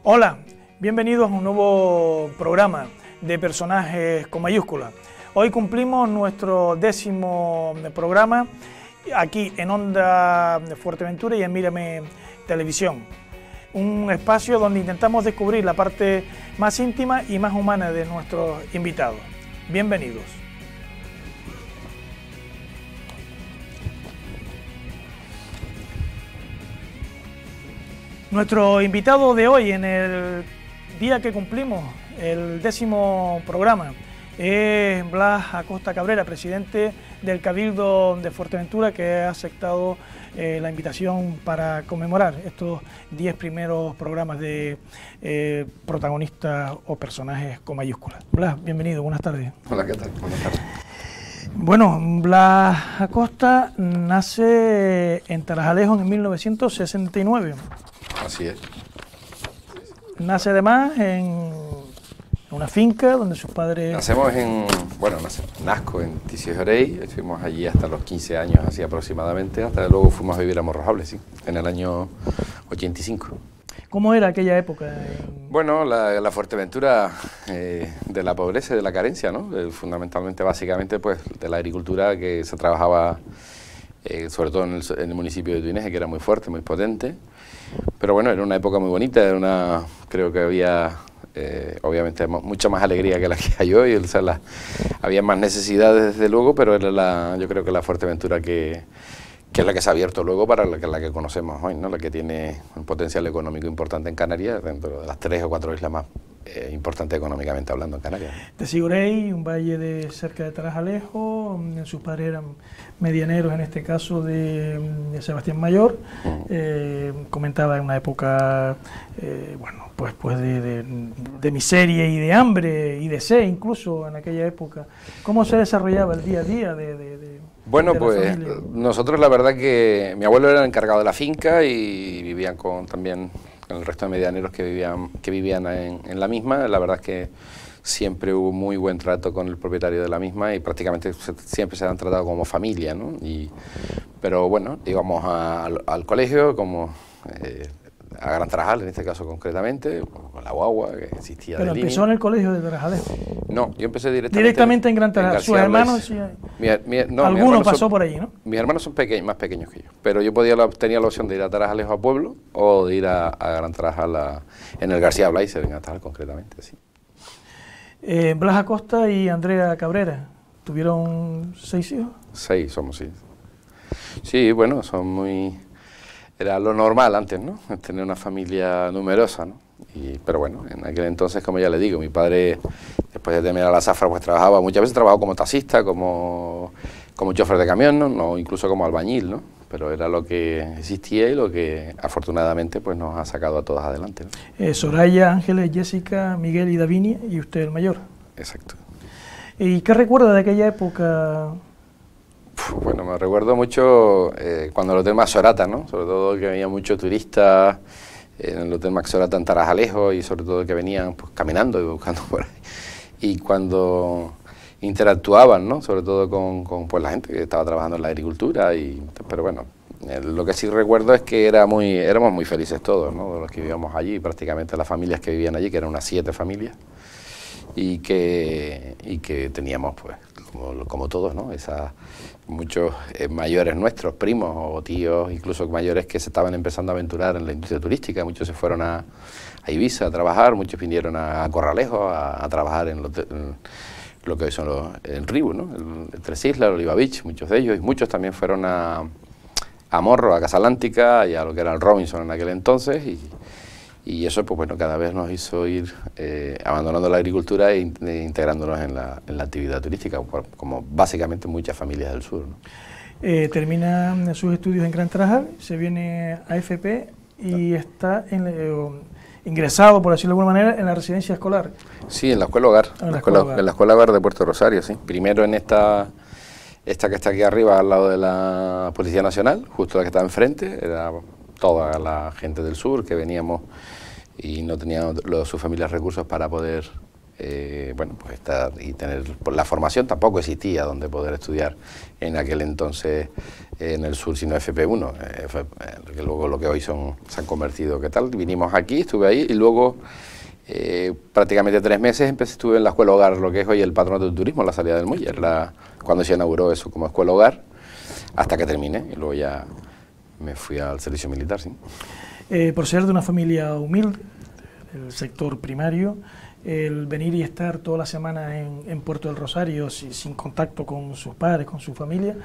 Hola, bienvenidos a un nuevo programa de Personajes con mayúscula. Hoy cumplimos nuestro 10º programa aquí en Onda de Fuerteventura y en Mírame Televisión. Un espacio donde intentamos descubrir la parte más íntima y más humana de nuestros invitados. Bienvenidos. Nuestro invitado de hoy, en el día que cumplimos el 10º programa, es Blas Acosta Cabrera, presidente del Cabildo de Fuerteventura, que ha aceptado la invitación para conmemorar estos 10 primeros programas de protagonistas o personajes con mayúsculas. Blas, bienvenido, buenas tardes. Hola, ¿qué tal? Buenas tardes. Bueno, Blas Acosta nace en Tarajalejo en 1969. Así es. Nace además en una finca donde sus padres... Nazco en Ticio-Jorey, estuvimos allí hasta los 15 años, así aproximadamente, hasta que luego fuimos a vivir a Morrojable, sí, en el año 85. ¿Cómo era aquella época? Bueno, la Fuerteventura de la pobreza y de la carencia, ¿no? Fundamentalmente, básicamente, pues, de la agricultura que se trabajaba, sobre todo en el municipio de Tuineje, que era muy fuerte, muy potente. Pero bueno, era una época muy bonita, creo que había obviamente mucha más alegría que la que hay hoy, o sea, había más necesidades desde luego, pero era yo creo que la Fuerteventura que es la que se ha abierto luego para la que conocemos hoy, ¿no? La que tiene un potencial económico importante en Canarias, dentro de las 3 o 4 islas más importantes económicamente hablando en Canarias. Ticio-Jorey, un valle de cerca de Tarajalejo, sus padres eran medianeros, en este caso de Sebastián Mayor. Comentaba en una época pues de miseria y de hambre y de sed, incluso en aquella época. ¿Cómo se desarrollaba el día a día Bueno, de pues familia? Nosotros, la verdad que mi abuelo era el encargado de la finca y vivían también con el resto de medianeros que vivían en la misma. La verdad es que siempre hubo muy buen trato con el propietario de la misma y prácticamente siempre se han tratado como familia, ¿no? Pero bueno, íbamos al colegio como a Gran Tarajal, en este caso concretamente, con la guagua que existía. ¿Pero empezó en el colegio de Tarajalejo? No, yo empecé directamente en Gran Tarajal. ¿Sus hermanos? Alguno pasó por allí, ¿no? Mis hermanos son más pequeños que yo, pero yo tenía la opción de ir a Tarajalejo a Pueblo o de ir a Gran Tarajal en el García Blaiser, en Gran Tarajal concretamente, sí. Blas Acosta y Andrea Cabrera, ¿tuvieron 6 hijos? 6 somos, sí. Sí, bueno, era lo normal antes, ¿no? Tener una familia numerosa, ¿no? Pero bueno, en aquel entonces, como ya le digo, mi padre, después de terminar la zafra, pues muchas veces trabajó como taxista, como chofer de camión, ¿no? No, incluso como albañil, ¿no? Pero era lo que existía y lo que afortunadamente pues nos ha sacado a todas adelante, ¿no? Soraya, Ángeles, Jessica, Miguel y Davinia, y usted el mayor. Exacto. ¿Y qué recuerda de aquella época? Bueno, me recuerdo mucho cuando el Hotel Maxorata, ¿no? Sobre todo que había muchos turistas en el Hotel Maxorata en Tarajalejo y sobre todo que venían pues, caminando y buscando por ahí. Y cuando interactuaban, ¿no? Sobre todo con pues, la gente que estaba trabajando en la agricultura. Pero bueno, lo que sí recuerdo es que éramos muy felices todos, ¿no? Los que vivíamos allí, prácticamente las familias que vivían allí, que eran unas 7 familias, y que teníamos, pues, como todos, ¿no? Muchos mayores nuestros, primos o tíos, incluso mayores que se estaban empezando a aventurar en la industria turística. Muchos se fueron a Ibiza a trabajar, muchos vinieron a Corralejo a trabajar en lo que hoy son el Ribu, ¿no? El Tres Islas, el Oliva Beach, muchos de ellos, y muchos también fueron a Morro, a Casa Atlántica y a lo que era el Robinson en aquel entonces, y eso pues bueno, cada vez nos hizo ir abandonando la agricultura e integrándonos en la actividad turística, como básicamente muchas familias del sur, ¿no? Termina sus estudios en Gran Tarajal, se viene a FP y está ingresado, por decirlo de alguna manera, en la residencia escolar. Sí, en la escuela hogar, en la escuela hogar de Puerto Rosario, sí. Primero en esta que está aquí arriba, al lado de la Policía Nacional, justo la que está enfrente, era toda la gente del sur que veníamos y no tenían sus familias recursos para poder bueno, pues estar y tener pues, la formación. Tampoco existía donde poder estudiar en aquel entonces en el sur, sino FP1, que luego lo que hoy se han convertido. ¿Qué tal? Vinimos aquí, estuve ahí y luego prácticamente 3 meses estuve en la escuela hogar, lo que es hoy el Patronato de Turismo, la salida del Muelle, cuando se inauguró eso como escuela hogar, hasta que terminé y luego ya me fui al servicio militar. ¿Sí? Por ser de una familia humilde, el sector primario, el venir y estar toda la semana en Puerto del Rosario sin contacto con sus padres, con su familia,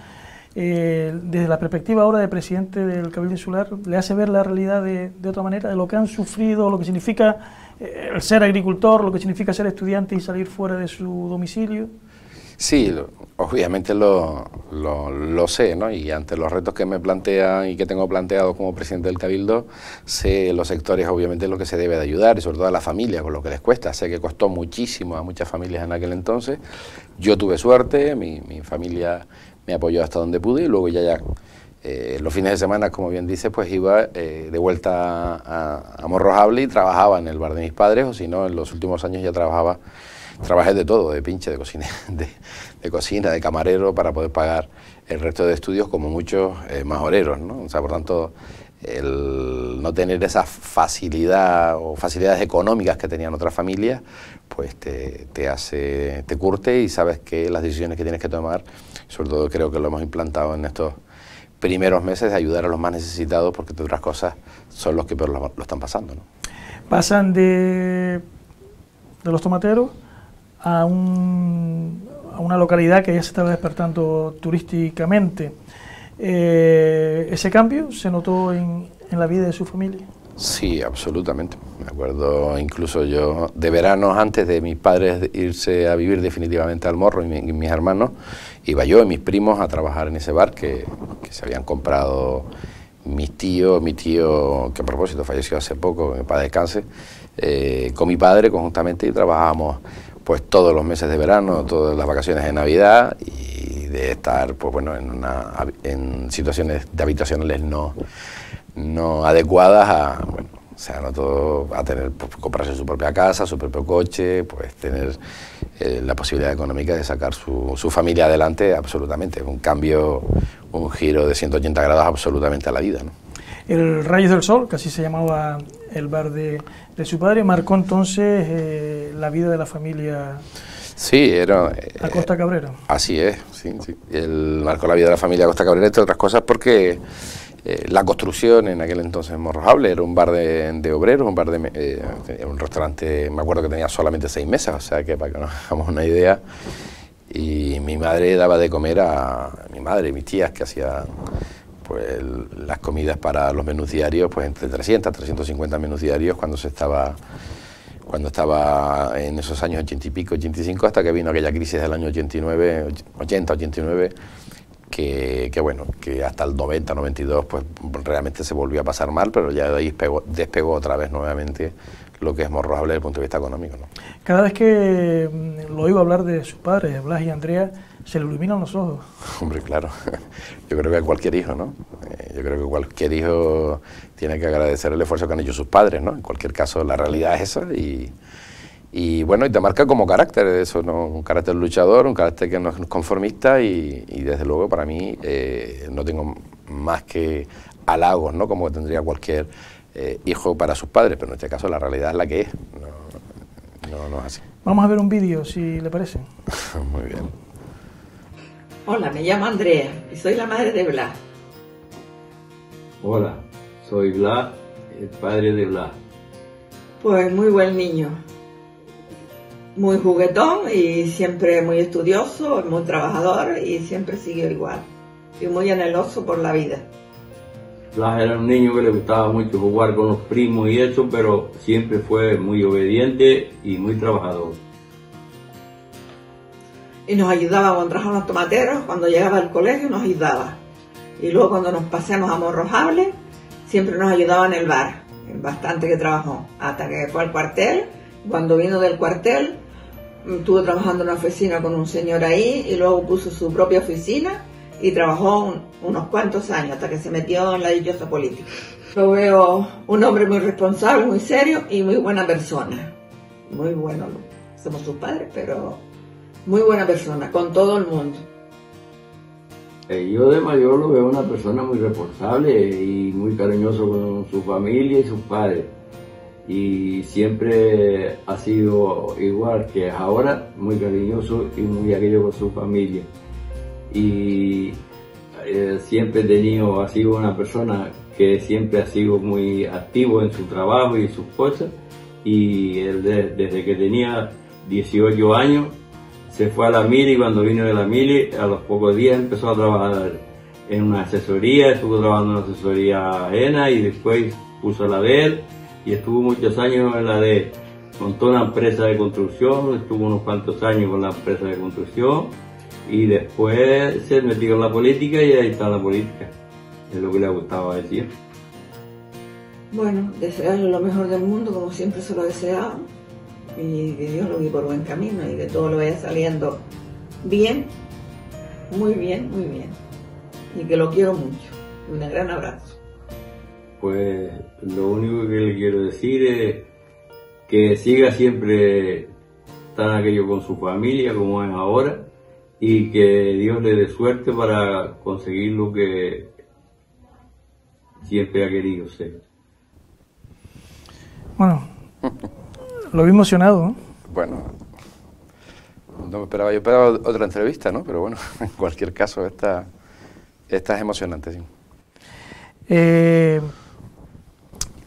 desde la perspectiva ahora de presidente del Cabildo Insular, ¿le hace ver la realidad de otra manera, de lo que han sufrido, lo que significa el ser agricultor, lo que significa ser estudiante y salir fuera de su domicilio? Sí, obviamente lo sé, ¿no? Y ante los retos que me plantean y que tengo planteado como presidente del Cabildo, sé los sectores, obviamente, lo que se debe de ayudar, y sobre todo a la familia, con lo que les cuesta. Sé que costó muchísimo a muchas familias en aquel entonces. Yo tuve suerte, mi familia me apoyó hasta donde pude, y luego ya los fines de semana, como bien dice, pues iba de vuelta a Morrojable y trabajaba en el bar de mis padres, o si no, en los últimos años ya trabajé de todo, de pinche, de cocina, de camarero, para poder pagar el resto de estudios como muchos majoreros, ¿no? O sea, por tanto, el no tener esa facilidad o facilidades económicas que tenían otras familias, pues te curte y sabes que las decisiones que tienes que tomar, sobre todo creo que lo hemos implantado en estos primeros meses, de ayudar a los más necesitados, porque de otras cosas son los que peor lo están pasando, ¿no? Pasan de los tomateros a una localidad que ya se estaba despertando turísticamente. ¿Ese cambio se notó en la vida de su familia? Sí, absolutamente. Me acuerdo incluso yo de veranos, antes de mis padres irse a vivir definitivamente al Morro y mis hermanos, iba yo y mis primos a trabajar en ese bar que se habían comprado mi tío, que a propósito falleció hace poco, que para descanse, con mi padre conjuntamente, y trabajábamos pues todos los meses de verano, todas las vacaciones de Navidad, y de estar pues bueno en situaciones de habitacionales no adecuadas a, bueno, o sea, no todo, a tener, pues, comprarse su propia casa, su propio coche, pues tener la posibilidad económica de sacar su familia adelante. Absolutamente, un cambio, un giro de 180 grados absolutamente a la vida, ¿no? El Rayos del Sol, que así se llamaba el bar de su padre, marcó entonces la vida de la familia. Sí, era... Acosta Cabrera. Así es, sí. Él marcó la vida de la familia Acosta Cabrera, entre otras cosas porque la construcción en aquel entonces en Morrojable era un bar de obreros, un restaurante, me acuerdo que tenía solamente 6 mesas, o sea que para que nos hagamos una idea, y mi madre daba de comer a mi madre y mis tías, que hacían pues las comidas para los menús diarios, pues entre 300 a 350 menús diarios cuando estaba en esos años 80 y pico, 85, hasta que vino aquella crisis del año 89, 80, 89, que bueno, que hasta el 90, 92, pues realmente se volvió a pasar mal, pero ya de ahí despegó otra vez nuevamente lo que es Morrojable desde el punto de vista económico, ¿no? Cada vez que lo oigo hablar de sus padres, Blas y Andrea, se le iluminan los ojos. Hombre, claro. Yo creo que cualquier hijo, ¿no? Yo creo que cualquier hijo tiene que agradecer el esfuerzo que han hecho sus padres, ¿no? En cualquier caso, la realidad es esa, y bueno, y te marca como carácter eso, ¿no? Un carácter luchador, un carácter que no es conformista, y desde luego para mí no tengo más que halagos, ¿no? Como tendría cualquier hijo para sus padres, pero en este caso la realidad es la que es, no es así. Vamos a ver un vídeo, si le parece. Muy bien. Hola, me llamo Andrea y soy la madre de Blas. Hola, soy Blas, el padre de Blas. Pues muy buen niño, muy juguetón y siempre muy estudioso, muy trabajador, y siempre siguió igual, y muy anheloso por la vida. Blas era un niño que le gustaba mucho jugar con los primos y eso, pero siempre fue muy obediente y muy trabajador. Y nos ayudaba cuando trabajaba los tomateros, cuando llegaba al colegio nos ayudaba. Y luego cuando nos pasemos a Morrojable, siempre nos ayudaba en el bar, bastante que trabajó, hasta que fue al cuartel. Cuando vino del cuartel, estuvo trabajando en una oficina con un señor ahí, y luego puso su propia oficina y trabajó unos cuantos años, hasta que se metió en la dichosa política. Lo veo un hombre muy responsable, muy serio y muy buena persona. Muy bueno. somos sus padres, pero muy buena persona, con todo el mundo. Yo de mayor lo veo una persona muy responsable y muy cariñoso con su familia y sus padres. Y siempre ha sido igual que ahora, muy cariñoso y muy aquello con su familia. Y siempre ha sido una persona que siempre ha sido muy activo en su trabajo y sus cosas. Y él desde que tenía 18 años se fue a la mili, y cuando vino de la mili, a los pocos días empezó a trabajar en una asesoría, estuvo trabajando en una asesoría ajena y después puso la de él y estuvo muchos años en la de, montó una empresa de construcción, estuvo unos cuantos años con la empresa de construcción y después se metió en la política y ahí está la política, es lo que le gustaba decir. Bueno, desearle lo mejor del mundo como siempre se lo deseaba. Y que Dios lo guíe por buen camino y que todo lo vaya saliendo bien, muy bien, muy bien. Y que lo quiero mucho. Un gran abrazo. Pues lo único que le quiero decir es que siga siempre tan aquello con su familia como es ahora y que Dios le dé suerte para conseguir lo que siempre ha querido ser. Bueno. Lo vi emocionado, ¿no? Bueno, no me esperaba, yo esperaba otra entrevista, ¿no? Pero bueno, en cualquier caso, esta es emocionante, sí.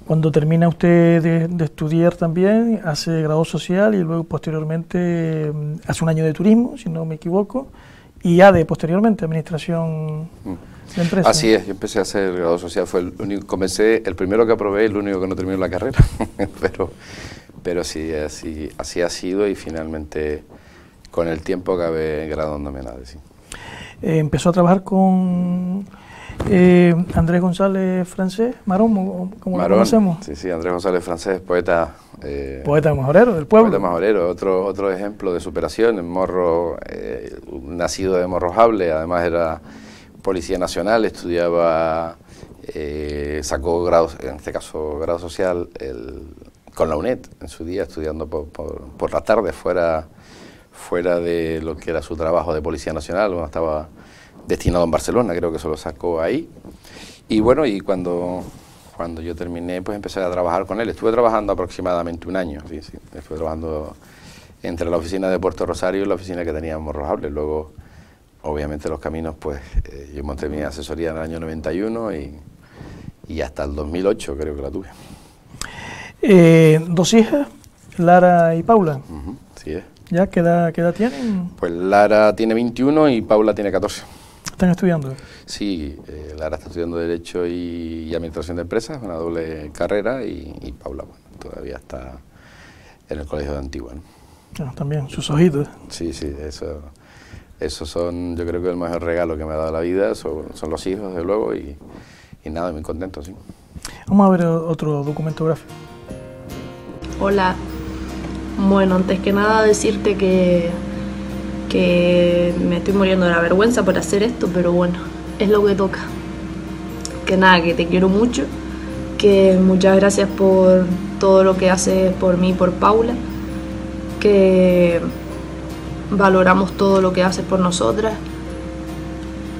Cuando termina usted de estudiar también, hace grado social y luego posteriormente hace un año de turismo, si no me equivoco, y ADE posteriormente, administración de empresas. Así es, yo empecé a hacer grado social, fue el único, comencé, el primero que aprobé, el único que no terminó la carrera, pero sí, así ha sido y finalmente con el tiempo acabé graduándome en ADE, sí. Empezó a trabajar con Andrés González Francés, Marón, como lo conocemos. Sí, Andrés González Francés, poeta. Poeta majorero del pueblo. Poeta majorero, otro ejemplo de superación. En Morro, nacido de Morrojable, además era policía nacional, estudiaba, sacó grados, en este caso grado social, con la UNED en su día, estudiando por la tarde fuera de lo que era su trabajo de Policía Nacional, cuando estaba destinado en Barcelona, creo que se lo sacó ahí. Y bueno, y cuando yo terminé, pues empecé a trabajar con él. Estuve trabajando aproximadamente un año, sí. Estuve trabajando entre la oficina de Puerto Rosario y la oficina que tenía en Morrojable. Luego, obviamente, los caminos, pues yo monté mi asesoría en el año 91 y hasta el 2008 creo que la tuve. Dos hijas, Lara y Paula. Sí es. ¿Ya qué edad tienen? Pues Lara tiene 21 y Paula tiene 14. ¿Están estudiando? Sí, Lara está estudiando Derecho y Administración de Empresas, una doble carrera, y Paula, bueno, todavía está en el colegio de Antigua, ¿no? También, sus ojitos. Sí, eso son, yo creo que el mejor regalo que me ha dado la vida, son los hijos, desde luego, y nada, muy contento, sí. Vamos a ver otro documento gráfico. Hola, bueno, antes que nada decirte que me estoy muriendo de la vergüenza por hacer esto, pero bueno, es lo que toca. Que nada, que te quiero mucho, que muchas gracias por todo lo que haces por mí y por Paula, que valoramos todo lo que haces por nosotras.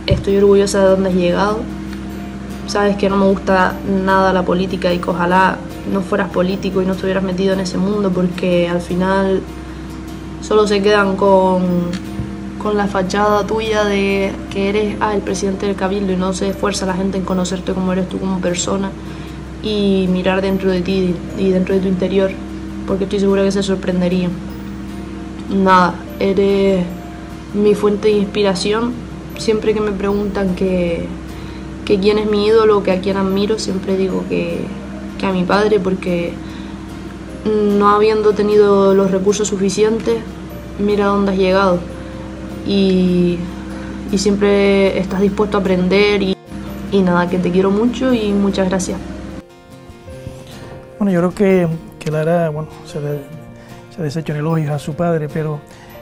Estoy orgullosa de dónde has llegado. Sabes que no me gusta nada la política y que ojalá no fueras político y no estuvieras metido en ese mundo, porque al final solo se quedan con la fachada tuya de que eres el presidente del Cabildo y no se esfuerza la gente en conocerte como eres tú como persona y mirar dentro de ti y dentro de tu interior, porque estoy segura que se sorprenderían. Nada, eres mi fuente de inspiración. Siempre que me preguntan que quién es mi ídolo, que a quién admiro, siempre digo que a mi padre, porque no habiendo tenido los recursos suficientes, mira dónde has llegado y siempre estás dispuesto a aprender y nada, que te quiero mucho y muchas gracias. Bueno, yo creo que Lara, bueno, se ha deshecho en elogios a su padre, pero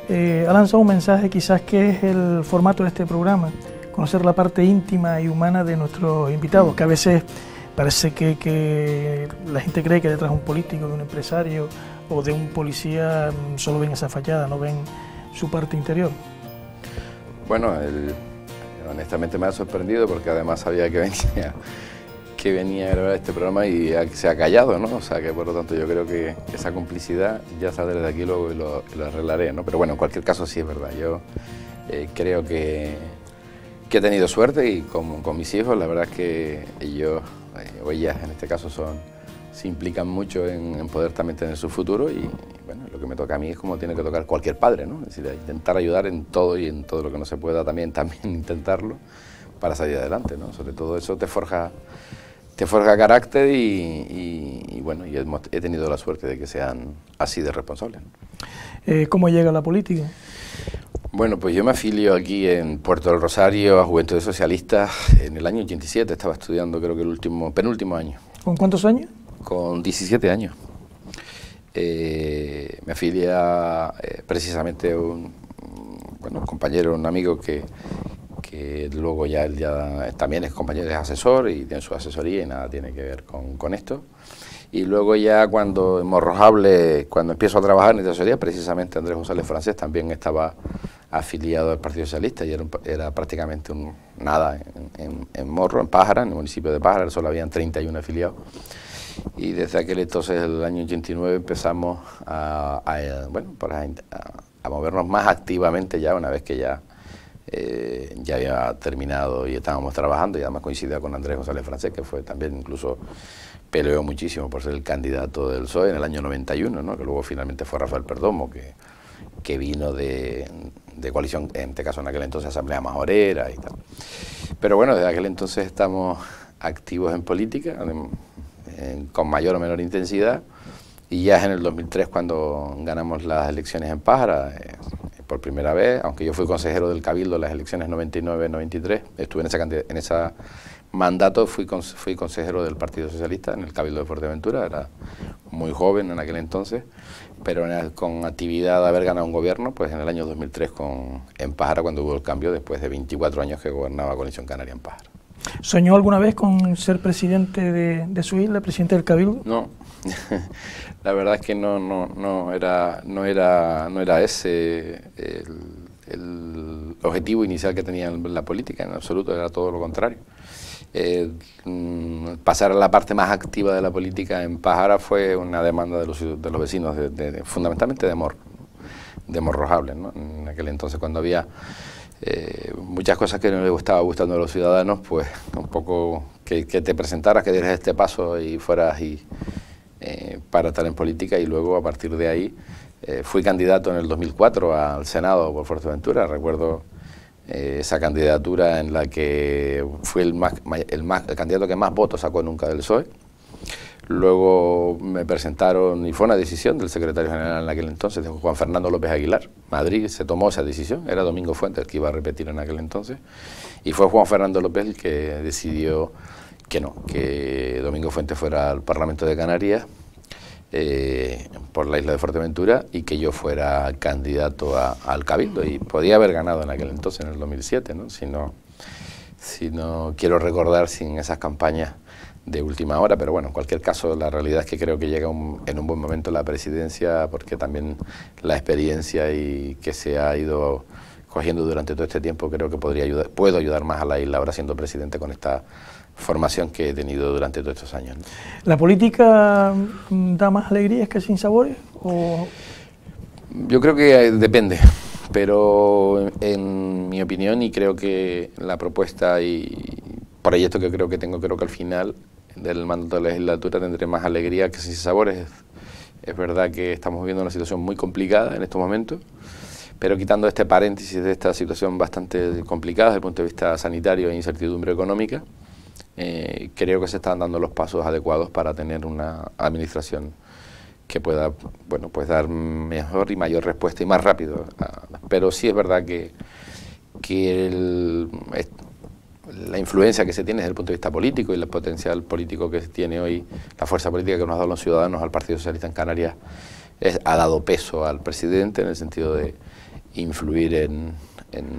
ha lanzado un mensaje quizás que es el formato de este programa, conocer la parte íntima y humana de nuestros invitados, que a veces parece que la gente cree que detrás de un político, de un empresario, o de un policía solo ven esa fachada, no ven su parte interior. Bueno, honestamente me ha sorprendido porque además sabía que venía a grabar este programa y se ha callado, ¿no? O sea que por lo tanto yo creo que esa complicidad ya saldré de aquí luego y lo arreglaré, ¿no? Pero bueno, en cualquier caso sí es verdad. Yo creo que he tenido suerte y con mis hijos, la verdad es que ellos, o ellas en este caso, se implican mucho en poder también tener su futuro y bueno, lo que me toca a mí es como tiene que tocar cualquier padre, ¿no? Es decir, intentar ayudar en todo y en todo lo que no se pueda también intentarlo para salir adelante, ¿no? Sobre todo eso te forja carácter y bueno, y he tenido la suerte de que sean así de responsables, ¿no? ¿Cómo llega a la política? Bueno, pues yo me afilio aquí en Puerto del Rosario a Juventudes Socialistas en el año 87, estaba estudiando creo que el penúltimo año. ¿Con cuántos años? Con 17 años. Me afilia precisamente un compañero, un amigo que luego él ya también es compañero, es asesor y tiene su asesoría y nada tiene que ver con esto. Y luego ya cuando en Morrojable, cuando empiezo a trabajar en tesorería, precisamente Andrés González Francés también estaba afiliado al Partido Socialista y era prácticamente nada en Morro, en Pájara, en el municipio de Pájara, solo habían 31 afiliados. Y desde aquel entonces, el año 89, empezamos a movernos más activamente ya, una vez que ya había terminado y estábamos trabajando, y además coincidía con Andrés González Francés, que fue también incluso peleó muchísimo por ser el candidato del PSOE en el año 91, ¿no? Que luego finalmente fue Rafael Perdomo, que vino de coalición, en este caso en aquel entonces Asamblea Majorera y tal. Pero bueno, desde aquel entonces estamos activos en política, con mayor o menor intensidad, y ya es en el 2003 cuando ganamos las elecciones en Pájara, por primera vez, aunque yo fui consejero del Cabildo en las elecciones 99-93, estuve en ese mandato, fui consejero del Partido Socialista en el Cabildo de Fuerteventura, era muy joven en aquel entonces, pero con actividad de haber ganado un gobierno, pues en el año 2003 en Pájara, cuando hubo el cambio, después de 24 años que gobernaba Coalición Canaria en Pájara. ¿Soñó alguna vez con ser presidente de su isla, presidente del Cabildo? No, la verdad es que no era ese el objetivo inicial que tenía la política, en absoluto, era todo lo contrario. Pasar a la parte más activa de la política en Pájara fue una demanda de los vecinos, fundamentalmente de Morrojable, ¿no? En aquel entonces, cuando había muchas cosas que no les estaba gustando a los ciudadanos, pues un poco que te presentaras, que dieras este paso y fueras para estar en política, y luego a partir de ahí fui candidato en el 2004 al Senado por Fuerteventura. Recuerdo esa candidatura en la que fui el candidato que más votos sacó nunca del PSOE. Luego me presentaron y fue una decisión del secretario general en aquel entonces, de Juan Fernando López Aguilar. Madrid se tomó esa decisión, era Domingo Fuentes el que iba a repetir en aquel entonces, y fue Juan Fernando López el que decidió que Domingo Fuentes fuera al Parlamento de Canarias por la isla de Fuerteventura y que yo fuera candidato al Cabildo, y podía haber ganado en aquel entonces, en el 2007, ¿no? Si no quiero recordar sin esas campañas de última hora, pero bueno, en cualquier caso la realidad es que creo que llega en un buen momento la presidencia, porque también la experiencia y que se ha ido cogiendo durante todo este tiempo, creo que puedo ayudar más a la isla ahora siendo presidente con esta formación que he tenido durante todos estos años, ¿no? ¿La política da más alegrías que sinsabores? ¿O? Yo creo que depende, pero en mi opinión, y creo que la propuesta y proyecto que creo que al final del mandato de la legislatura tendré más alegría que sinsabores. Es verdad que estamos viviendo una situación muy complicada en estos momentos, pero quitando este paréntesis de esta situación bastante complicada desde el punto de vista sanitario e incertidumbre económica, creo que se están dando los pasos adecuados para tener una administración que pueda, bueno, pues dar mejor y mayor respuesta y más rápido. Pero sí es verdad que la influencia que se tiene desde el punto de vista político y el potencial político que tiene hoy la fuerza política que nos ha dado los ciudadanos al Partido Socialista en Canarias ha dado peso al presidente en el sentido de influir en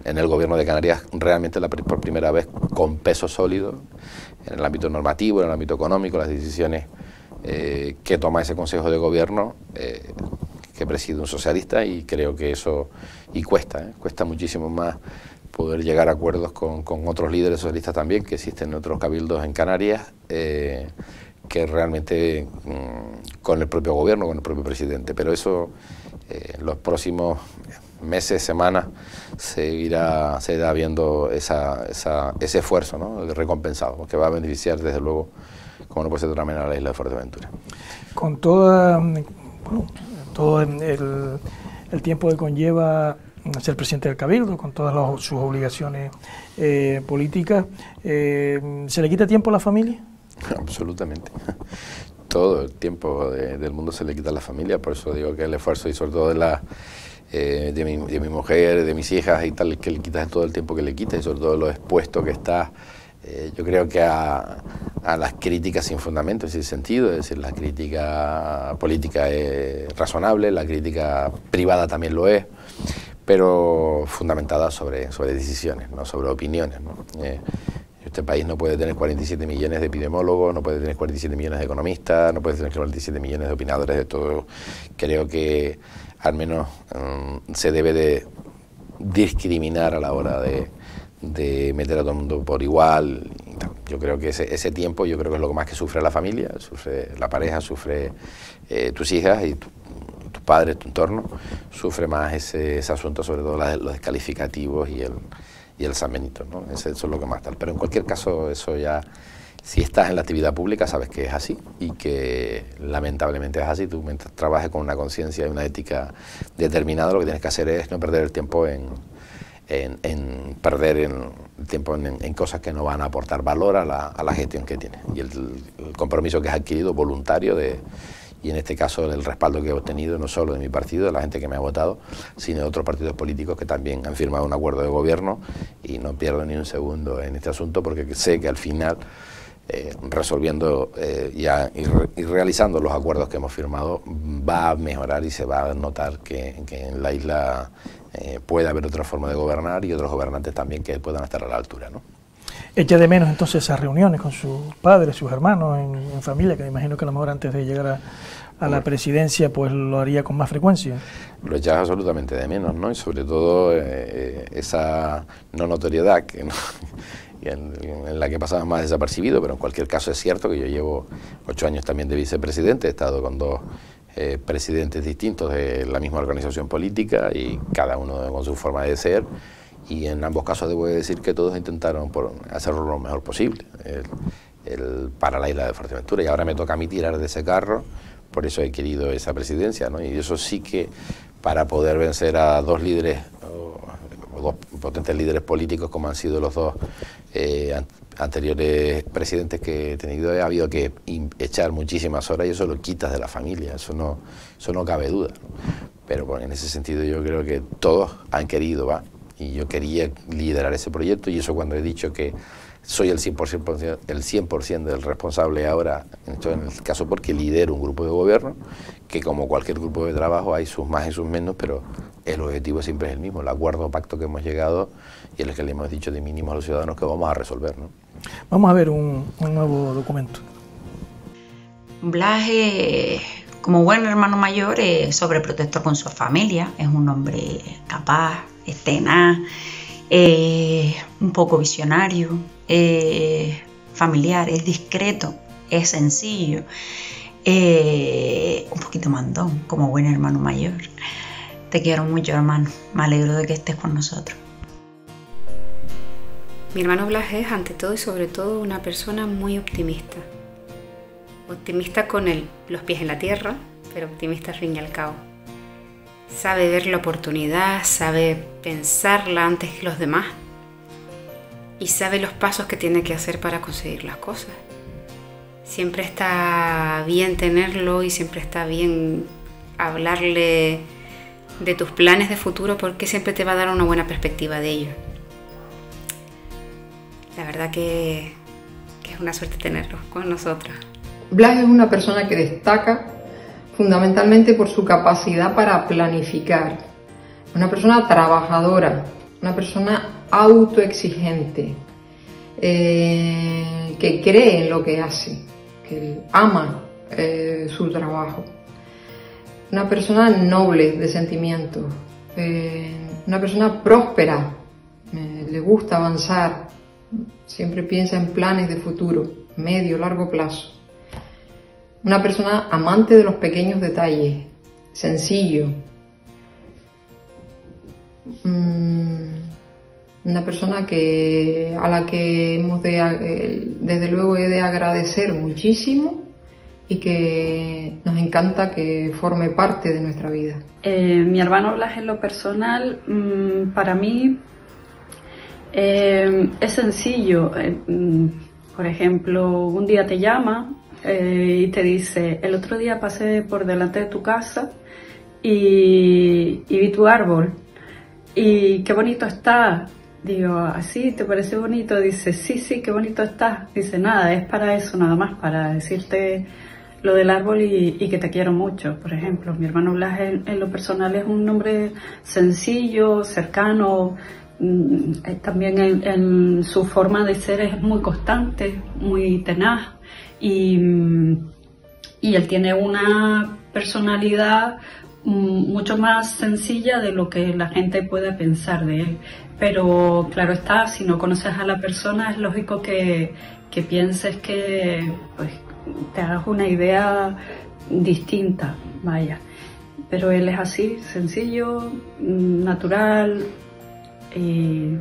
el gobierno de Canarias realmente por primera vez con peso sólido en el ámbito normativo, en el ámbito económico. Las decisiones que toma ese Consejo de Gobierno que preside un socialista, y creo que eso cuesta muchísimo más poder llegar a acuerdos con otros líderes socialistas también, que existen en otros cabildos en Canarias, que realmente con el propio gobierno, con el propio presidente. Pero eso en los próximos meses, semanas, se irá viendo ese esfuerzo, ¿no?, recompensado, que va a beneficiar desde luego, como no puede ser de otra manera, a la isla de Fuerteventura. Con todo el tiempo que conlleva ser presidente del Cabildo, con todas sus obligaciones políticas, ¿se le quita tiempo a la familia? Absolutamente. Todo el tiempo del mundo se le quita a la familia, por eso digo que el esfuerzo, y sobre todo de mi mujer, de mis hijas y tal, que le quitas todo el tiempo que le quitas, y sobre todo lo expuesto que está, yo creo que a las críticas sin fundamento, sin sentido. Es decir, la crítica política es razonable, la crítica privada también lo es, pero fundamentada sobre decisiones, no sobre opiniones, ¿no? Este país no puede tener 47 millones de epidemiólogos, no puede tener 47 millones de economistas, no puede tener 47 millones de opinadores de todo. Creo que al menos se debe de discriminar a la hora de meter a todo el mundo por igual. Yo creo que ese tiempo, yo creo que es lo que más que sufre la familia, sufre la pareja, sufre tus hijas y tus padres, tu entorno, sufre más ese asunto, sobre todo los descalificativos y el San Benito, ¿no? Eso es lo que más tal. Pero en cualquier caso, eso ya, si estás en la actividad pública, sabes que es así, y que lamentablemente es así. Tú, mientras trabajes con una conciencia y una ética determinada, lo que tienes que hacer es no perder el tiempo en cosas que no van a aportar valor a la gestión que tienes. Y el compromiso que has adquirido voluntario y en este caso el respaldo que he obtenido, no solo de mi partido, de la gente que me ha votado, sino de otros partidos políticos que también han firmado un acuerdo de gobierno, y no pierdo ni un segundo en este asunto, porque sé que al final, resolviendo y realizando los acuerdos que hemos firmado, va a mejorar y se va a notar que en la isla puede haber otra forma de gobernar, y otros gobernantes también que puedan estar a la altura, ¿no? ¿Echa de menos entonces esas reuniones con sus padres, sus hermanos, en familia, que me imagino que a lo mejor antes de llegar a la presidencia pues lo haría con más frecuencia? Lo echas absolutamente de menos, ¿no? Y sobre todo esa no notoriedad que no, en la que pasaba más desapercibido, pero en cualquier caso es cierto que yo llevo 8 años también de vicepresidente, he estado con 2 presidentes distintos de la misma organización política, y cada uno con su forma de ser, y en ambos casos debo decir que todos intentaron hacerlo lo mejor posible para la isla de Fuerteventura, y ahora me toca a mí tirar de ese carro. Por eso he querido esa presidencia, ¿no? Y eso sí que, para poder vencer a 2 líderes, o 2 potentes líderes políticos, como han sido los 2 anteriores presidentes que he tenido, ha habido que echar muchísimas horas, y eso lo quitas de la familia, eso no cabe duda, ¿no? Pero bueno, en ese sentido yo creo que todos han querido, y yo quería liderar ese proyecto, y eso, cuando he dicho que soy el 100% del responsable ahora, en el caso porque lidero un grupo de gobierno, que como cualquier grupo de trabajo hay sus más y sus menos, pero el objetivo siempre es el mismo, el acuerdo o pacto que hemos llegado, y el que le hemos dicho de mínimo a los ciudadanos que vamos a resolver, ¿no? Vamos a ver un nuevo documento. Blas, como buen hermano mayor, es sobreprotector con su familia, es un hombre capaz, es tenaz, un poco visionario, familiar, es discreto, es sencillo, un poquito mandón, como buen hermano mayor. Te quiero mucho, hermano, me alegro de que estés con nosotros. Mi hermano Blas es, ante todo y sobre todo, una persona muy optimista. Optimista con los pies en la tierra, pero optimista al fin y al cabo. Sabe ver la oportunidad, sabe pensarla antes que los demás, y sabe los pasos que tiene que hacer para conseguir las cosas. Siempre está bien tenerlo, y siempre está bien hablarle de tus planes de futuro, porque siempre te va a dar una buena perspectiva de ellos. La verdad que es una suerte tenerlo con nosotros. Blas es una persona que destaca fundamentalmente por su capacidad para planificar. Una persona trabajadora, una persona autoexigente, que cree en lo que hace, que ama su trabajo. Una persona noble de sentimientos, una persona próspera, le gusta avanzar, siempre piensa en planes de futuro, medio, largo plazo. Una persona amante de los pequeños detalles, sencillo. Una persona a la que desde luego he de agradecer muchísimo y que nos encanta que forme parte de nuestra vida. Mi hermano Blas, en lo personal, para mí es sencillo. Por ejemplo, un día te llama y te dice: el otro día pasé por delante de tu casa y vi tu árbol y qué bonito está. Digo: ¿así te parece bonito? Dice: sí, qué bonito está. Dice: nada, es para eso, nada más, para decirte lo del árbol y que te quiero mucho. Por ejemplo, mi hermano Blas en lo personal es un hombre sencillo, cercano. También en su forma de ser es muy constante, muy tenaz, y él tiene una personalidad mucho más sencilla de lo que la gente puede pensar de él. Pero claro está, si no conoces a la persona es lógico que pienses que pues, te hagas una idea distinta, vaya. Pero él es así, sencillo, natural y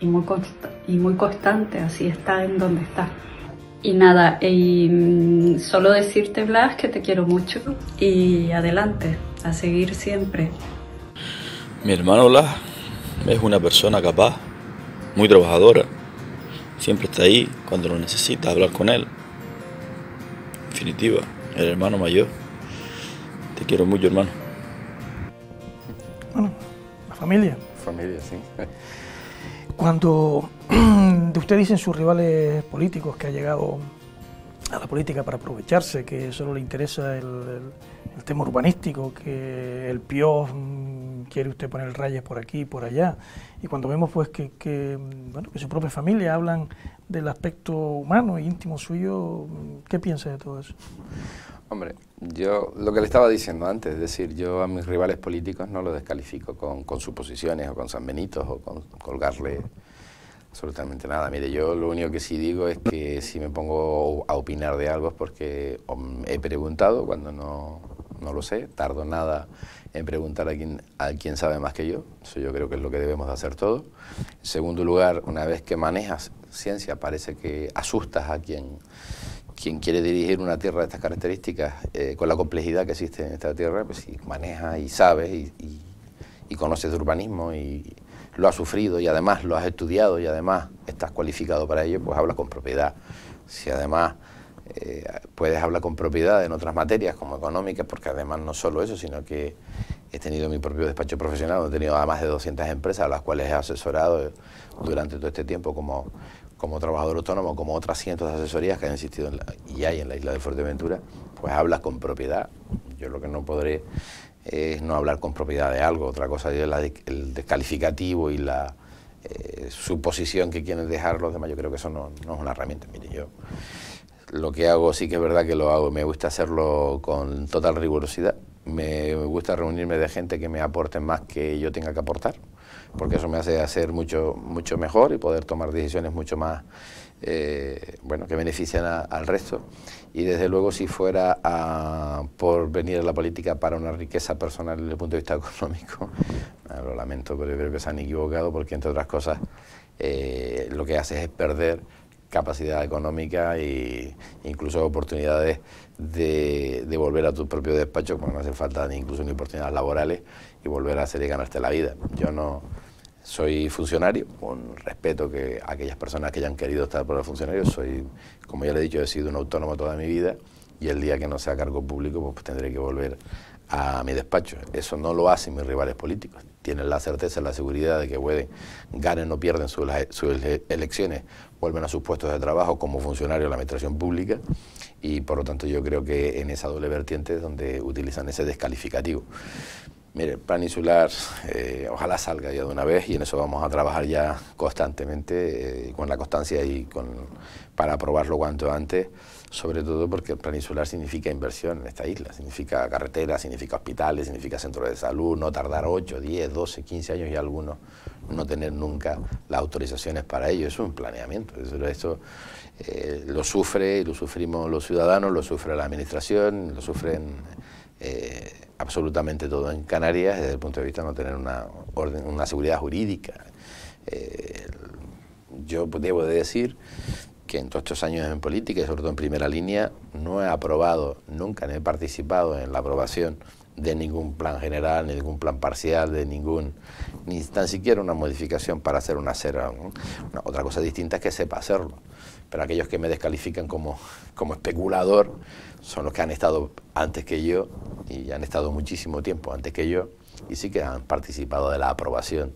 muy constante, así está en donde está. Y nada, solo decirte, Blas, que te quiero mucho y adelante, a seguir siempre. Mi hermano Blas es una persona capaz, muy trabajadora, siempre está ahí cuando lo necesitas, hablar con él. En definitiva, el hermano mayor. Te quiero mucho, hermano. Bueno, la familia. Familia, sí. Cuando usted dice en sus rivales políticos que ha llegado a la política para aprovecharse, que solo le interesa el tema urbanístico, que el PIOS quiere usted poner rayas por aquí y por allá, y cuando vemos pues que su propia familia hablan del aspecto humano e íntimo suyo, ¿qué piensa de todo eso? Hombre, yo lo que le estaba diciendo antes, es decir, yo a mis rivales políticos no los descalifico con suposiciones o con sanbenitos o con colgarle absolutamente nada. Mire, yo lo único que sí digo es que si me pongo a opinar de algo es porque he preguntado cuando no lo sé, tardo nada en preguntar a quien sabe más que yo. Eso yo creo que es lo que debemos de hacer todos. En segundo lugar, una vez que manejas ciencia, parece que asustas a quien quiere dirigir una tierra de estas características, con la complejidad que existe en esta tierra, pues si manejas y sabes y conoces de urbanismo y lo has sufrido y además lo has estudiado y además estás cualificado para ello, pues hablas con propiedad. Si además puedes hablar con propiedad en otras materias como económicas, porque además no solo eso, sino que he tenido mi propio despacho profesional, he tenido a más de 200 empresas a las cuales he asesorado durante todo este tiempo como trabajador autónomo, como otras cientos de asesorías que han existido y hay en la isla de Fuerteventura, pues hablas con propiedad. Yo lo que no podré es no hablar con propiedad de algo. Otra cosa es el descalificativo y la suposición que quieren dejar los demás. Yo creo que eso no es una herramienta. Mire, yo lo que hago sí que es verdad que lo hago, me gusta hacerlo con total rigurosidad, me gusta reunirme de gente que me aporte más que yo tenga que aportar, porque eso me hace hacer mucho mejor y poder tomar decisiones mucho más que benefician al resto. Y desde luego, si fuera por venir a la política para una riqueza personal desde el punto de vista económico, lo lamento, pero yo creo que se han equivocado, porque entre otras cosas lo que haces es perder capacidad económica e incluso oportunidades de volver a tu propio despacho, porque no hace falta ni oportunidades laborales, y volver a hacer y ganarte la vida. Yo no soy funcionario, con respeto que a aquellas personas que hayan querido estar por el funcionario, como ya le he dicho, he sido un autónomo toda mi vida, y el día que no sea cargo público pues tendré que volver a mi despacho. Eso no lo hacen mis rivales políticos. Tienen la certeza, la seguridad de que pueden, ganen o pierden sus elecciones, vuelven a sus puestos de trabajo como funcionarios de la administración pública, y por lo tanto yo creo que en esa doble vertiente es donde utilizan ese descalificativo. Mire, el plan insular ojalá salga ya de una vez, y en eso vamos a trabajar ya constantemente, con la constancia y para aprobarlo cuanto antes, sobre todo porque el plan insular significa inversión en esta isla, significa carreteras, significa hospitales, significa centros de salud, no tardar 8, 10, 12, 15 años y algunos no tener nunca las autorizaciones para ello. Eso es un planeamiento, eso lo sufre y lo sufrimos los ciudadanos, lo sufre la administración, lo sufren absolutamente todo en Canarias desde el punto de vista de no tener una seguridad jurídica. Yo debo de decir que en todos estos años en política y sobre todo en primera línea no he aprobado, nunca he participado en la aprobación de ningún plan general, ni ningún plan parcial, ni tan siquiera una modificación para hacer una acera. Otra cosa distinta es que sepa hacerlo, pero aquellos que me descalifican como especulador son los que han estado antes que yo, y han estado muchísimo tiempo antes que yo, y sí que han participado de la aprobación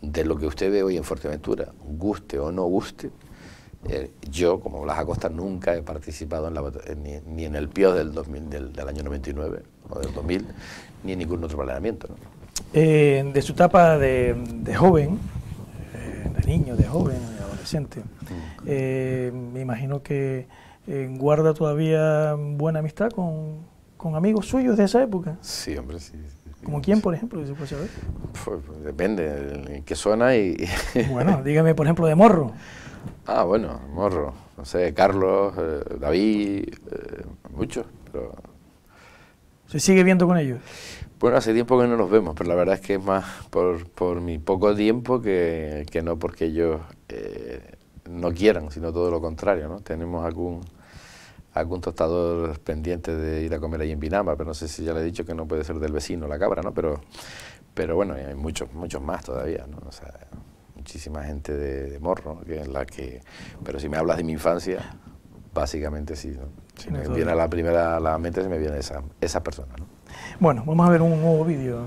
de lo que usted ve hoy en Fuerteventura, guste o no guste. Yo, como Blas Acosta, nunca he participado ni en el PIO del año 99 o del 2000, ni en ningún otro planeamiento, ¿no? De su etapa de joven, de niño, de joven, de adolescente, me imagino que guarda todavía buena amistad con amigos suyos de esa época. Sí, hombre, sí. ¿Como quién, por ejemplo, si se puede saber? Pues depende en qué zona y... Bueno, dígame, por ejemplo, de Morro. Ah, bueno, Morro, no sé, Carlos, David, muchos, pero... ¿Se sigue viendo con ellos? Bueno, hace tiempo que no nos vemos, pero la verdad es que es más por mi poco tiempo que no porque ellos no quieran, sino todo lo contrario, ¿no? Tenemos algún tostador pendiente de ir a comer ahí en Pinamar, pero no sé si ya le he dicho que no puede ser del vecino la cabra, ¿no? Pero bueno, hay muchos más todavía, ¿no? O sea, muchísima gente de Morro, que es la que... Pero si me hablas de mi infancia, básicamente sí, ¿no? Si me viene a la mente, se me viene esa persona, ¿no? Bueno, vamos a ver un nuevo vídeo.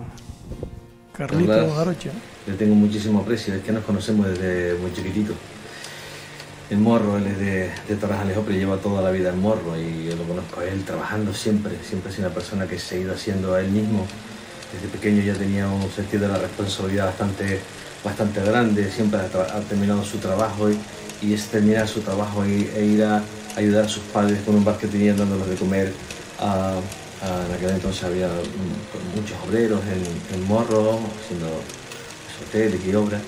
Carlito Jarocha. Le tengo muchísimo aprecio, es que nos conocemos desde muy chiquitito. En Morro, él es de Tarajalejo, pero lleva toda la vida en Morro, y yo lo conozco a él trabajando siempre ha sido una persona que se ha ido haciendo a él mismo. Desde pequeño ya tenía un sentido de la responsabilidad bastante grande, siempre ha terminado su trabajo y es terminar su trabajo e ir a ayudar a sus padres con un bar que tenían, dándolos de comer. En aquel entonces había muchos obreros en Morro, haciendo hoteles y obras.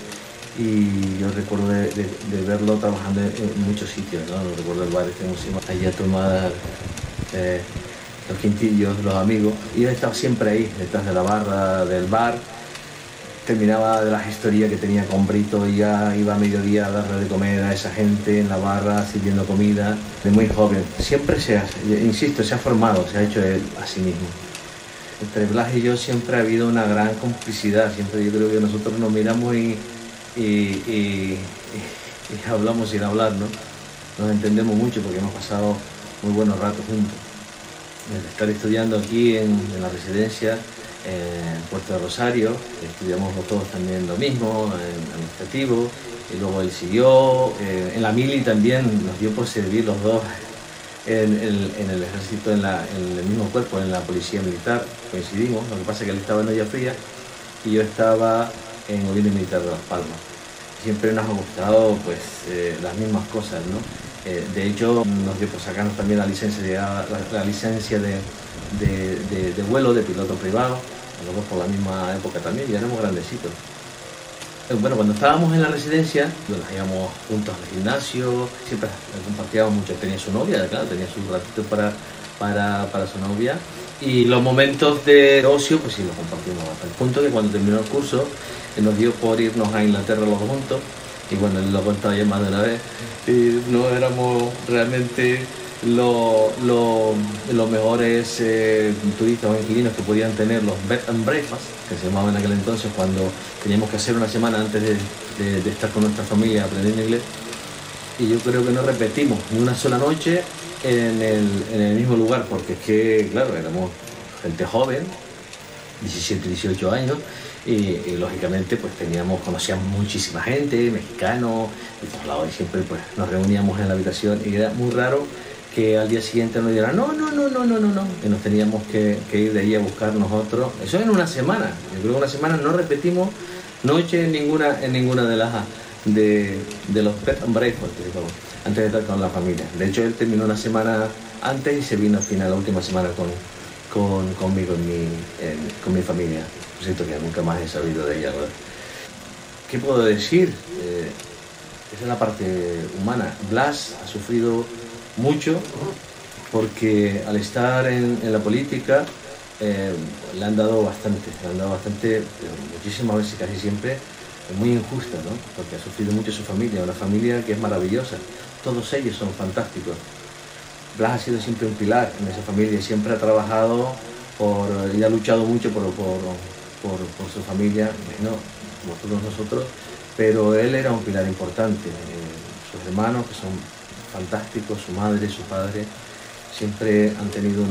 Y yo recuerdo de verlo trabajando en muchos sitios, ¿no? Recuerdo el bar este museo, allí a tomar los quintillos, los amigos, y yo estaba siempre ahí, detrás de la barra del bar. Terminaba de la gestoría que tenía con Brito y ya iba a mediodía a darle de comer a esa gente en la barra, sirviendo comida, de muy joven. Siempre insisto, se ha formado, se ha hecho él a sí mismo. Entre Blas y yo siempre ha habido una gran complicidad, siempre yo creo que nosotros nos miramos y hablamos sin hablar, ¿no? Nos entendemos mucho porque hemos pasado muy buenos ratos juntos. Desde estar estudiando aquí en la residencia en Puerto de Rosario, estudiamos todos también lo mismo, en administrativo, y luego él siguió, en la mili también nos dio por servir los dos en el ejército, en el mismo cuerpo, en la policía militar, coincidimos. Lo que pasa es que él estaba en Olla Fría y yo estaba en gobierno militar de Las Palmas. Siempre nos ha gustado pues las mismas cosas, ¿no? De hecho, nos dio por sacarnos también la licencia de vuelo, de piloto privado, los dos por la misma época también, ya éramos grandecitos. Bueno, cuando estábamos en la residencia, nos íbamos juntos al gimnasio, siempre compartíamos mucho. Tenía su novia, claro, tenía su ratito para su novia, y los momentos de ocio pues sí los compartimos, hasta el punto que cuando terminó el curso nos dio por irnos a Inglaterra los dos juntos, y bueno, él lo contaba ya más de una vez, no éramos realmente los mejores turistas o inquilinos que podían tener los bed and breakfast, que se llamaban en aquel entonces, cuando teníamos que hacer una semana antes de estar con nuestra familia aprendiendo inglés. Y yo creo que no repetimos ni una sola noche en el mismo lugar, porque es que, claro, éramos gente joven, 17, 18 años, y lógicamente pues conocíamos muchísima gente, mexicanos, de todos lados, y siempre pues nos reuníamos en la habitación, y era muy raro que al día siguiente nos dieran no, y nos teníamos que ir de ahí a buscar nosotros. Eso en una semana. Yo creo que una semana no repetimos noche en ninguna de las de los bed and breakfast, antes de estar con la familia. De hecho, él terminó una semana antes y se vino al final la última semana conmigo, con mi familia. Por cierto, que nunca más he sabido de ella, ¿verdad? ¿Qué puedo decir? Esa es la parte humana. Blas ha sufrido mucho porque al estar en la política le han dado bastante, muchísimas veces, casi siempre, muy injusta, ¿no? Porque ha sufrido mucho su familia, una familia que es maravillosa. Todos ellos son fantásticos. Blas ha sido siempre un pilar en esa familia, siempre ha trabajado y ha luchado mucho por su familia, no como todos nosotros, pero él era un pilar importante. Sus hermanos, que son fantásticos, su madre, su padre, siempre han tenido un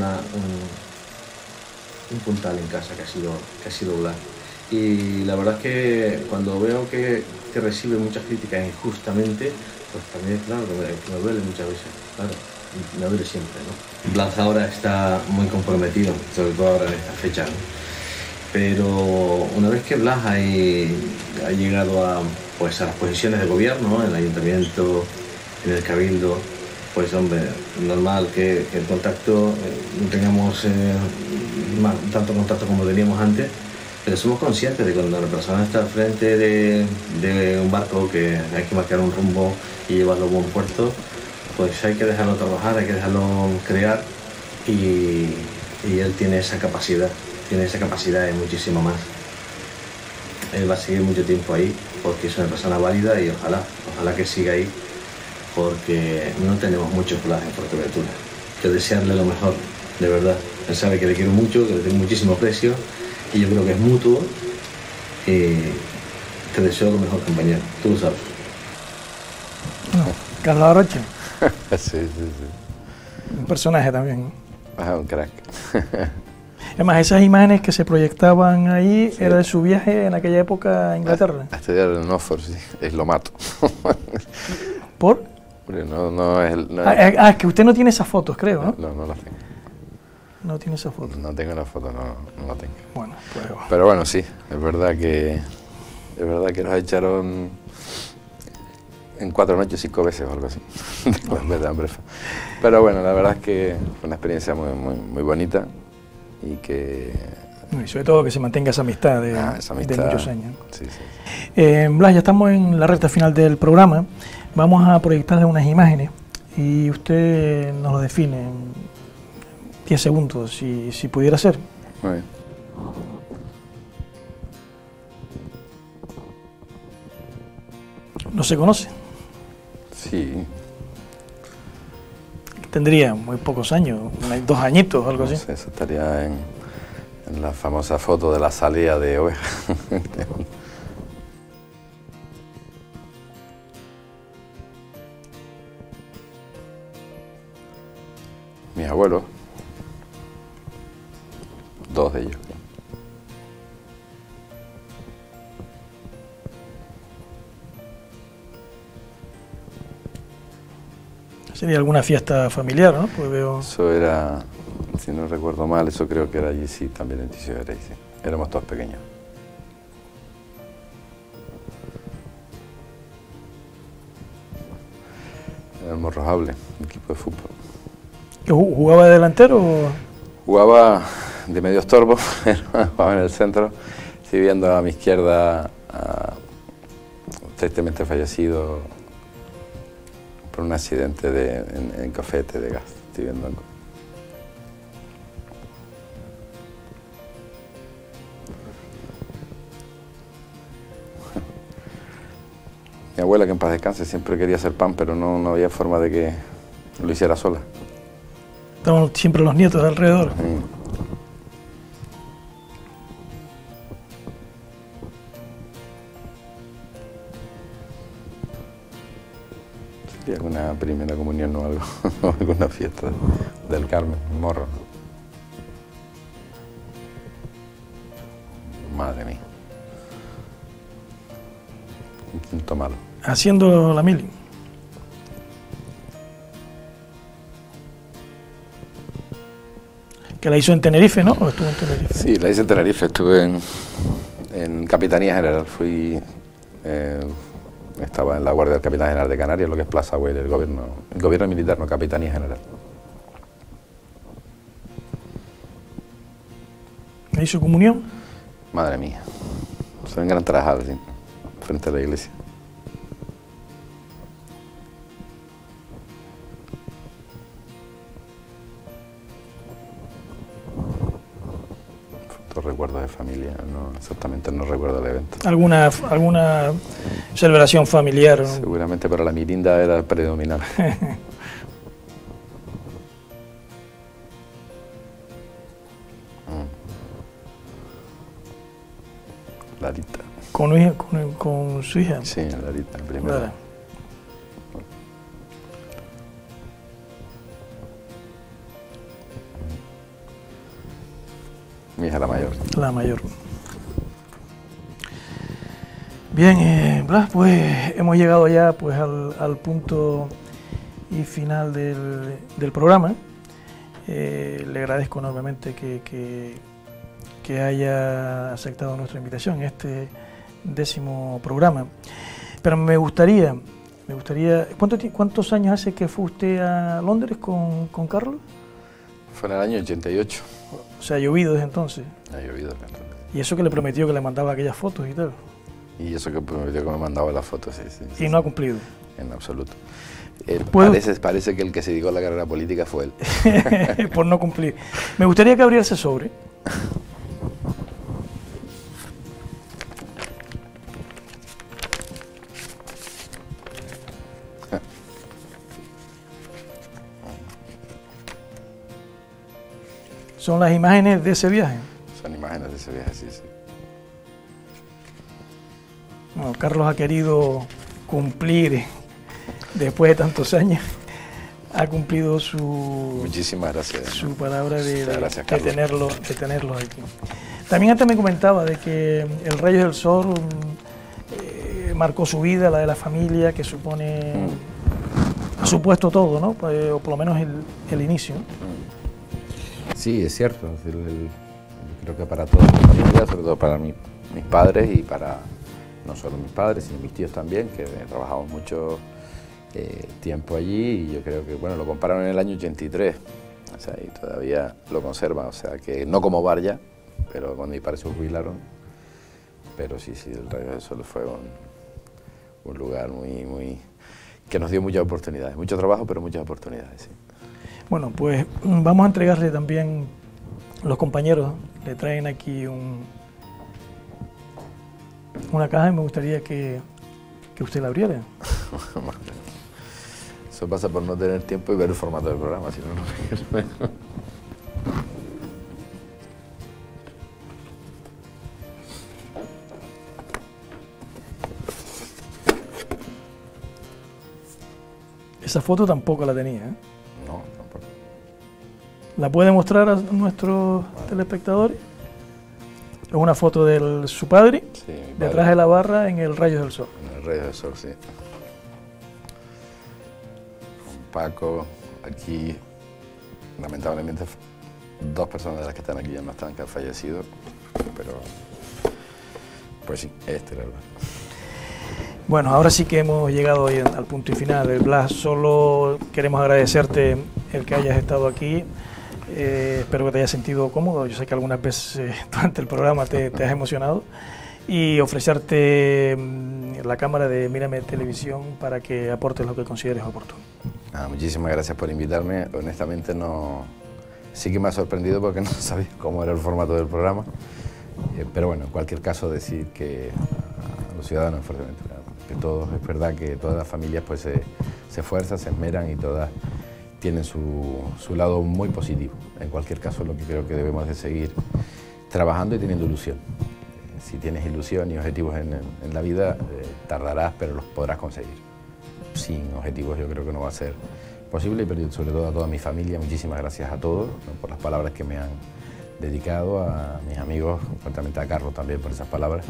puntal en casa que ha sido Blas. Y la verdad es que cuando veo que recibe muchas críticas injustamente, pues también, claro, que me duele muchas veces, claro, me duele siempre, ¿no? Blas ahora está muy comprometido, sobre todo ahora en esta fecha, ¿no? Pero una vez que Blas ha llegado a las posiciones de gobierno, ¿no? En el ayuntamiento, en el cabildo, pues hombre, normal que el contacto, no tengamos tanto contacto como teníamos antes, pero somos conscientes de que cuando la persona está al frente de un barco que hay que marcar un rumbo y llevarlo a buen puerto, pues hay que dejarlo trabajar, hay que dejarlo crear, y él tiene esa capacidad y muchísimo más. Él va a seguir mucho tiempo ahí porque es una persona válida y ojalá que siga ahí, porque no tenemos muchos Blas en Fuerteventura. Que desearle lo mejor, de verdad. Él sabe que le quiero mucho, que le tengo muchísimo aprecio, y yo creo que es mutuo. Te deseo lo mejor, compañero, tú lo sabes. Carlos Aroche. Sí. Un personaje también. Un crack. Además, esas imágenes que se proyectaban ahí, sí, era de su viaje en aquella época a Inglaterra. A estudiar en Oxford, sí. Es lo mato. ¿Por? Porque no es... es que usted no tiene esas fotos, creo, ¿no? No las tengo. No tiene esas fotos. No tengo la foto, no la tengo. Bueno, pues... Pero bueno, sí, es verdad que nos echaron en 4 noches 5 veces o algo así. Pero bueno, la verdad es que fue una experiencia muy bonita, y que... Y sobre todo que se mantenga esa amistad de muchos años. Sí. Blas, ya estamos en la recta final del programa. Vamos a proyectarle unas imágenes y usted nos lo define en 10 segundos, si pudiera ser. Muy bien. ¿No se conoce? Sí. Tendría muy pocos años, 2 añitos o algo así. Eso estaría en la famosa foto de la salida de oveja. Mis abuelos, 2 de ellos. Sería alguna fiesta familiar, ¿no? Pues veo... Eso era, si no recuerdo mal, eso creo que era allí, sí, también en Ticio de Grey, sí. Éramos todos pequeños. Era el Morrojable, equipo de fútbol. ¿Jugaba de delantero o...? Jugaba de medio estorbo, jugaba en el centro, estoy viendo a mi izquierda tristemente fallecido por un accidente en Cafete de gas. Estoy viendo algo. Mi abuela, que en paz descanse, siempre quería hacer pan, pero no había forma de que lo hiciera sola. Estamos siempre los nietos alrededor. Sería alguna primera comunión o algo, alguna fiesta del Carmen, Morro. Madre mía. Un quinto malo. Haciendo la mili. Que la hizo en Tenerife, ¿no? ¿O estuvo en Tenerife? Sí, la hice en Tenerife, estuve en Capitanía General, estaba en la Guardia del Capitán General de Canarias, lo que es Plaza Güell, el gobierno militar, no Capitanía General. ¿Me hizo comunión? Madre mía, soy un gran trabajador, ¿sí? Frente a la iglesia. Recuerdos de familia, no, exactamente no recuerdo el evento. ¿Alguna celebración familiar? Seguramente, pero la mirinda era predominante. Larita. ¿Con su hija? Sí, Larita, en primera. Vale. Mi hija la mayor. La mayor. Bien, Blas, pues hemos llegado ya pues al punto y final del programa. Le agradezco enormemente que haya aceptado nuestra invitación en este 10º programa. Pero me gustaría ¿cuántos años hace que fue usted a Londres con Carlos? Fue en el año 88. O sea, ha llovido desde entonces. Ha llovido desde entonces. Y eso que le prometió que le mandaba aquellas fotos y tal. Y eso que prometió que me mandaba las fotos, sí. Y no ha cumplido. En absoluto. Parece que el que se dedicó a la carrera política fue él. Por no cumplir. Me gustaría que abriese sobre. Son las imágenes de ese viaje. Son imágenes de ese viaje, sí. Bueno, Carlos ha querido cumplir, después de tantos años, ha cumplido su... Muchísimas gracias. Su palabra de tenerlos aquí. También antes me comentaba de que el Rayos del Sol marcó su vida, la de la familia, que supone, ha supuesto todo, ¿no? O por lo menos el inicio. Sí, es cierto. Creo que para toda mi familia, sobre todo para mis padres y para no solo mis padres, sino mis tíos también, que trabajamos mucho tiempo allí, y yo creo que, bueno, lo compraron en el año 83, o sea, y todavía lo conservan, o sea, que no como bar ya, pero cuando mis padres se jubilaron, pero sí, el Rayos del Sol fue un lugar que nos dio muchas oportunidades, mucho trabajo, pero muchas oportunidades, sí. Bueno, pues vamos a entregarle también, los compañeros le traen aquí una caja y me gustaría que usted la abriera. Eso pasa por no tener tiempo y ver el formato del programa, si no, no. Esa foto tampoco la tenía, ¿eh? No, tampoco. ¿La puede mostrar a nuestros telespectadores? Es una foto de su padre, sí, detrás de la barra en el Rayos del Sol. En el Rayos del Sol, sí. Con Paco, aquí, lamentablemente, 2 personas de las que están aquí ya no están, que han fallecido, pero pues sí, este era el... Bueno, ahora sí que hemos llegado hoy al punto y final. Blas, solo queremos agradecerte el que hayas estado aquí. Espero que te hayas sentido cómodo. Yo sé que algunas veces durante el programa te has emocionado. Y ofrecerte la cámara de Mírame Televisión para que aportes lo que consideres oportuno. Muchísimas gracias por invitarme. Honestamente sí que me ha sorprendido porque no sabía cómo era el formato del programa. Pero bueno, en cualquier caso decir que a los ciudadanos de Fuerteventura, que todos, es verdad que todas las familias pues se esfuerzan, se esmeran y todas tienen su lado muy positivo. En cualquier caso, lo que creo que debemos de seguir trabajando y teniendo ilusión. Si tienes ilusión y objetivos en la vida, tardarás, pero los podrás conseguir. Sin objetivos yo creo que no va a ser posible, pero sobre todo a toda mi familia, muchísimas gracias a todos, ¿no?, por las palabras que me han dedicado, a mis amigos, concretamente a Carlos también por esas palabras.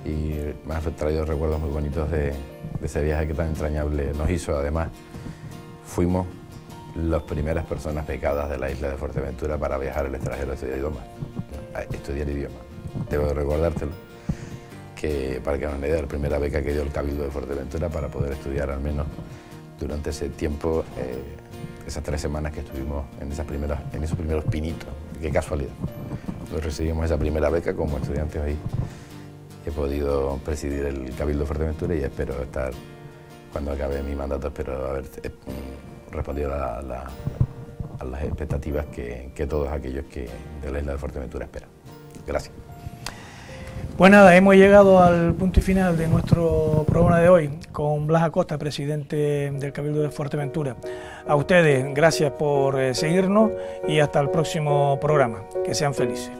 Y me han traído recuerdos muy bonitos de ese viaje que tan entrañable nos hizo. Además, fuimos las primeras personas becadas de la isla de Fuerteventura para viajar al extranjero a estudiar idioma. Debo recordártelo, que para que nos dé la primera beca que dio el Cabildo de Fuerteventura para poder estudiar al menos durante ese tiempo, esas 3 semanas que estuvimos en esos primeros pinitos. Qué casualidad. Nosotros recibimos esa primera beca como estudiantes ahí. He podido presidir el Cabildo de Fuerteventura y espero estar, cuando acabe mi mandato, espero haber respondido a las expectativas que todos aquellos que de la isla de Fuerteventura esperan. Gracias. Pues nada, hemos llegado al punto y final de nuestro programa de hoy con Blas Acosta, presidente del Cabildo de Fuerteventura. A ustedes, gracias por seguirnos y hasta el próximo programa. Que sean felices.